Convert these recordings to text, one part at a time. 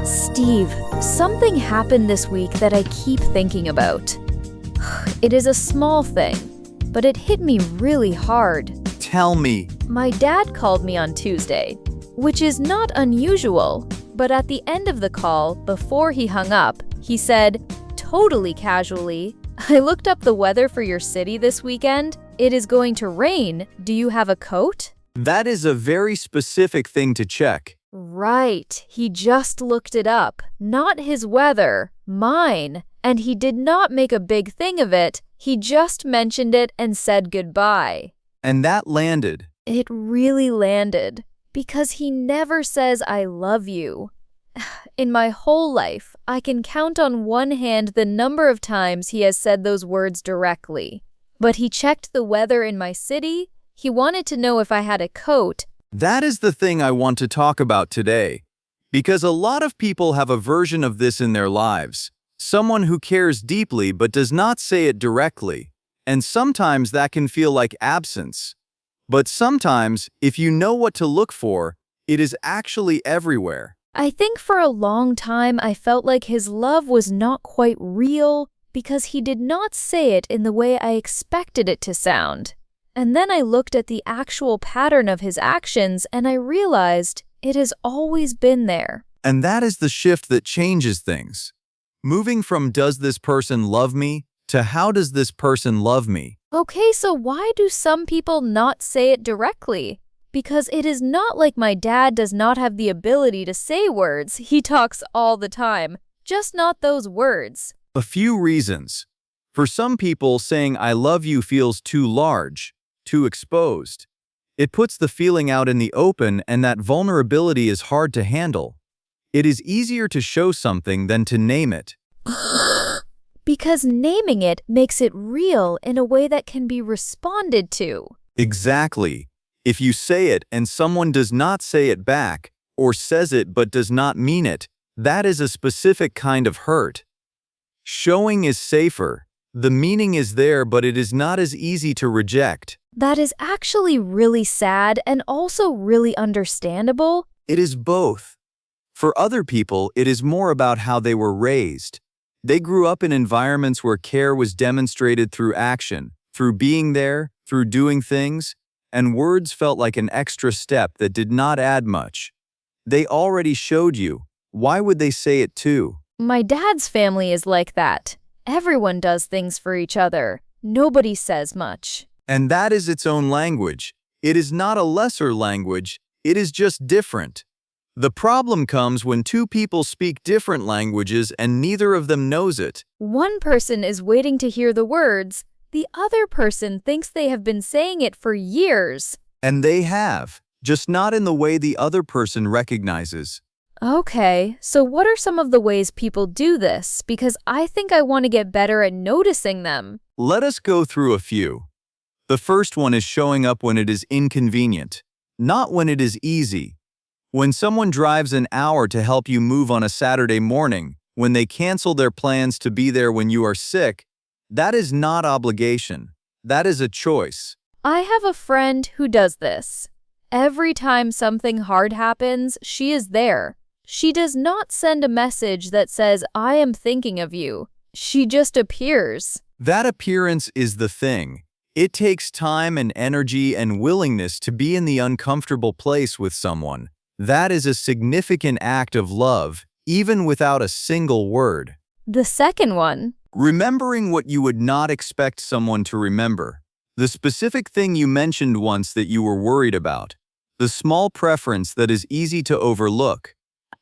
Steve, something happened this week that I keep thinking about. It is a small thing, but it hit me really hard. Tell me. My dad called me on Tuesday, which is not unusual, but at the end of the call, before he hung up, he said, totally casually, "I looked up the weather for your city this weekend. It is going to rain. Do you have a coat?" That is a very specific thing to check. Right, he just looked it up. Not his weather, mine. And he did not make a big thing of it. He just mentioned it and said goodbye. And that landed. It really landed. Because he never says I love you. In my whole life, I can count on one hand the number of times he has said those words directly. But he checked the weather in my city. He wanted to know if I had a coat. That is the thing I want to talk about today. Because a lot of people have a version of this in their lives. Someone who cares deeply but does not say it directly. And sometimes that can feel like absence. But sometimes, if you know what to look for, it is actually everywhere. I think for a long time I felt like his love was not quite real because he did not say it in the way I expected it to sound. And then I looked at the actual pattern of his actions and I realized it has always been there. And that is the shift that changes things. Moving from "does this person love me" to "how does this person love me?" Okay, so why do some people not say it directly? Because it is not like my dad does not have the ability to say words. He talks all the time, just not those words. A few reasons. For some people, saying "I love you" feels too large, too exposed. It puts the feeling out in the open, and that vulnerability is hard to handle. It is easier to show something than to name it. Because naming it makes it real in a way that can be responded to. Exactly. If you say it and someone does not say it back, or says it but does not mean it, that is a specific kind of hurt. Showing is safer. The meaning is there, but it is not as easy to reject. That is actually really sad and also really understandable. It is both. For other people, it is more about how they were raised. They grew up in environments where care was demonstrated through action, through being there, through doing things, and words felt like an extra step that did not add much. They already showed you. Why would they say it too? My dad's family is like that. Everyone does things for each other. Nobody says much. And that is its own language. It is not a lesser language, it is just different. The problem comes when two people speak different languages and neither of them knows it. One person is waiting to hear the words. The other person thinks they have been saying it for years. And they have, just not in the way the other person recognizes. Okay, so what are some of the ways people do this? Because I think I want to get better at noticing them. Let us go through a few. The first one is showing up when it is inconvenient, not when it is easy. When someone drives an hour to help you move on a Saturday morning, when they cancel their plans to be there when you are sick, that is not obligation. That is a choice. I have a friend who does this. Every time something hard happens, she is there. She does not send a message that says, "I am thinking of you." She just appears. That appearance is the thing. It takes time and energy and willingness to be in the uncomfortable place with someone. That is a significant act of love, even without a single word. The second one. Remembering what you would not expect someone to remember. The specific thing you mentioned once that you were worried about. The small preference that is easy to overlook.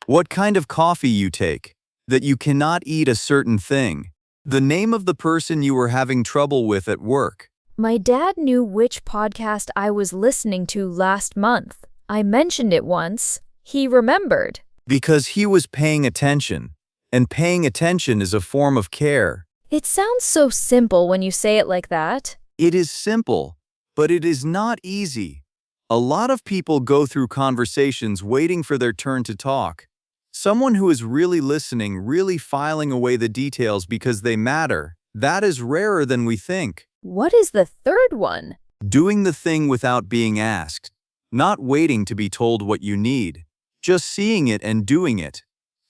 What kind of coffee you take. That you cannot eat a certain thing. The name of the person you were having trouble with at work. My dad knew which podcast I was listening to last month. I mentioned it once. He remembered. Because he was paying attention. And paying attention is a form of care. It sounds so simple when you say it like that. It is simple, but it is not easy. A lot of people go through conversations waiting for their turn to talk. Someone who is really listening, really filing away the details because they matter, that is rarer than we think. What is the third one? Doing the thing without being asked. Not waiting to be told what you need. Just seeing it and doing it.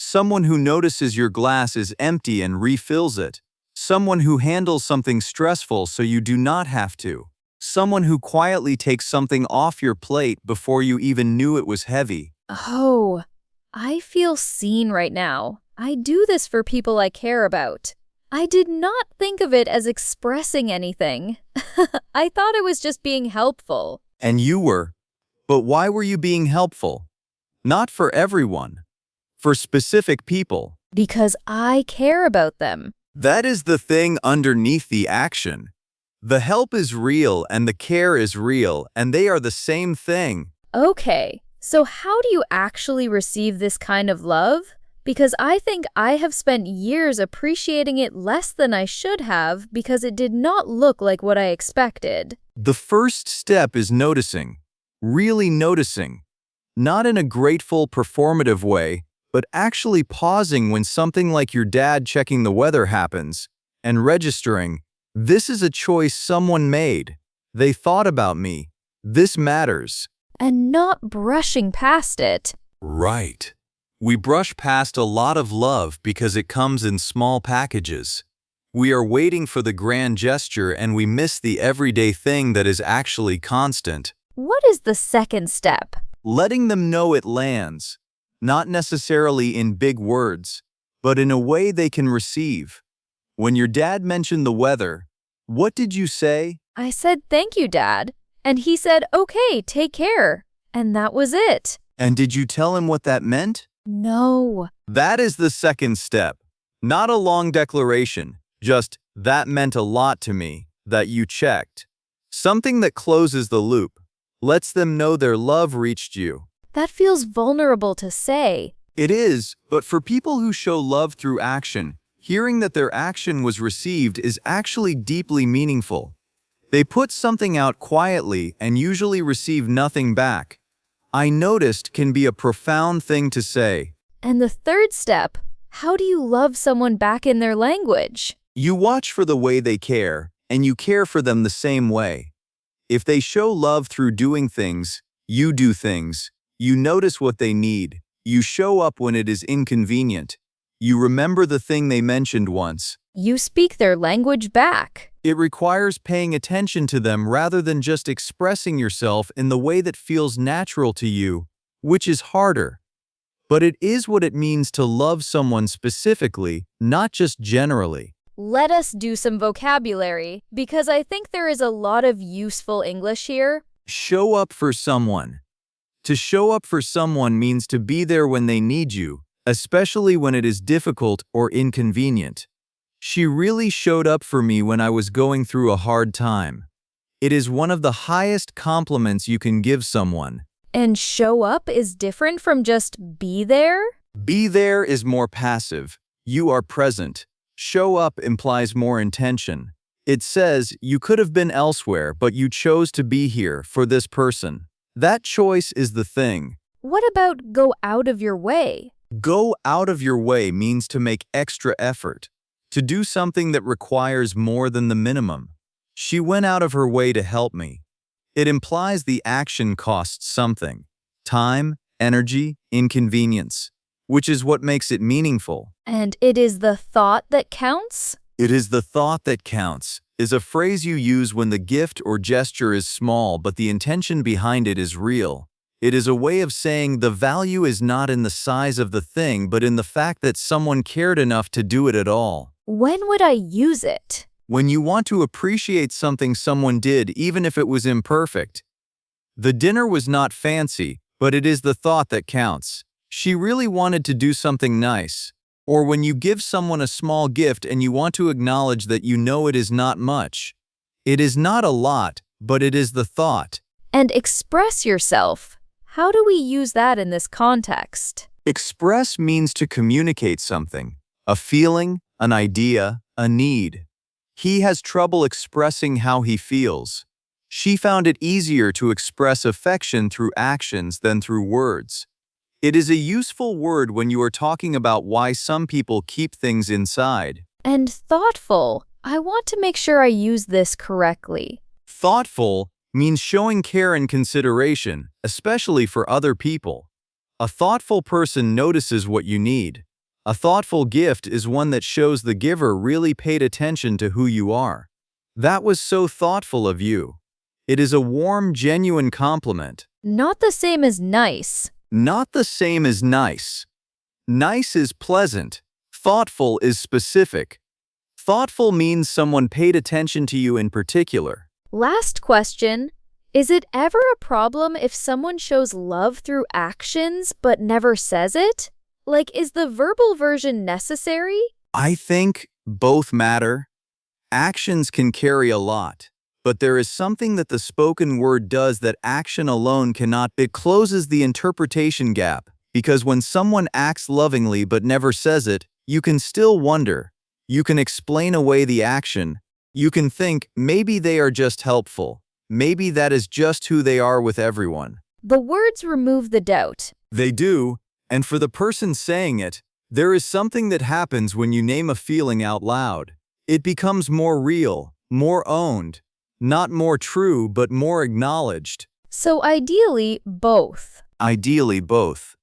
Someone who notices your glass is empty and refills it. Someone who handles something stressful so you do not have to. Someone who quietly takes something off your plate before you even knew it was heavy. Oh, I feel seen right now. I do this for people I care about. I did not think of it as expressing anything. I thought it was just being helpful. And you were. But why were you being helpful? Not for everyone. For specific people. Because I care about them. That is the thing underneath the action. The help is real and the care is real, and they are the same thing. Okay, so how do you actually receive this kind of love? Because I think I have spent years appreciating it less than I should have because it did not look like what I expected. The first step is noticing. Really noticing. Not in a grateful, performative way, but actually pausing when something like your dad checking the weather happens and registering, this is a choice someone made. They thought about me. This matters. And not brushing past it. Right. We brush past a lot of love because it comes in small packages. We are waiting for the grand gesture and we miss the everyday thing that is actually constant. What is the second step? Letting them know it lands. Not necessarily in big words, but in a way they can receive. When your dad mentioned the weather, what did you say? I said, "Thank you, Dad." And he said, "Okay, take care." And that was it. And did you tell him what that meant? No. That is the second step. Not a long declaration, just that meant a lot to me, that you checked. Something that closes the loop, lets them know their love reached you. That feels vulnerable to say. It is, but for people who show love through action, hearing that their action was received is actually deeply meaningful. They put something out quietly and usually receive nothing back. I noticed can be a profound thing to say. And the third step, how do you love someone back in their language? You watch for the way they care, and you care for them the same way. If they show love through doing things, you do things. You notice what they need. You show up when it is inconvenient. You remember the thing they mentioned once. You speak their language back. It requires paying attention to them rather than just expressing yourself in the way that feels natural to you, which is harder. But it is what it means to love someone specifically, not just generally. Let us do some vocabulary, because I think there is a lot of useful English here. Show up for someone. To show up for someone means to be there when they need you, especially when it is difficult or inconvenient. She really showed up for me when I was going through a hard time. It is one of the highest compliments you can give someone. And show up is different from just be there? Be there is more passive. You are present. Show up implies more intention. It says you could have been elsewhere, but you chose to be here for this person. That choice is the thing. What about go out of your way? Go out of your way means to make extra effort. To do something that requires more than the minimum. She went out of her way to help me. It implies the action costs something. Time, energy, inconvenience. Which is what makes it meaningful. And it is the thought that counts? It is the thought that counts, is a phrase you use when the gift or gesture is small but the intention behind it is real. It is a way of saying the value is not in the size of the thing but in the fact that someone cared enough to do it at all. When would I use it? When you want to appreciate something someone did even if it was imperfect. The dinner was not fancy, but it is the thought that counts. She really wanted to do something nice. Or when you give someone a small gift and you want to acknowledge that you know it is not much. It is not a lot, but it is the thought. And express yourself. How do we use that in this context? Express means to communicate something, a feeling, an idea, a need. He has trouble expressing how he feels. She found it easier to express affection through actions than through words. It is a useful word when you are talking about why some people keep things inside. And thoughtful. I want to make sure I use this correctly. Thoughtful means showing care and consideration, especially for other people. A thoughtful person notices what you need. A thoughtful gift is one that shows the giver really paid attention to who you are. That was so thoughtful of you. It is a warm, genuine compliment. Not the same as nice. Not the same as nice. Nice is pleasant. Thoughtful is specific. Thoughtful means someone paid attention to you in particular. Last question. Is it ever a problem if someone shows love through actions but never says it? Like, is the verbal version necessary? I think both matter. Actions can carry a lot, but there is something that the spoken word does that action alone cannot. It closes the interpretation gap, because when someone acts lovingly but never says it, you can still wonder. You can explain away the action. You can think, maybe they are just helpful. Maybe that is just who they are with everyone. The words remove the doubt. They do, and for the person saying it, there is something that happens when you name a feeling out loud. It becomes more real, more owned, not more true, but more acknowledged. So ideally, both. Ideally, both.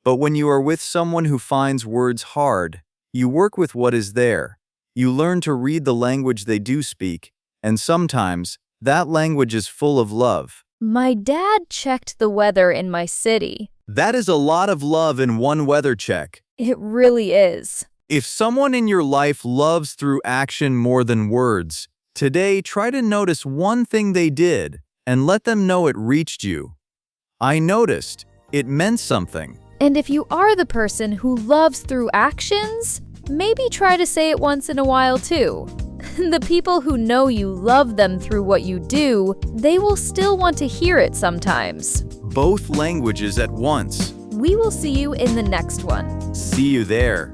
But when you are with someone who finds words hard, you work with what is there. You learn to read the language they do speak, and sometimes, that language is full of love. My dad checked the weather in my city. That is a lot of love in one weather check. It really is. If someone in your life loves through action more than words, today try to notice one thing they did and let them know it reached you. I noticed. It meant something. And if you are the person who loves through actions, maybe try to say it once in a while too. The people who know you love them through what you do, they will still want to hear it sometimes. Both languages at once. We will see you in the next one. See you there.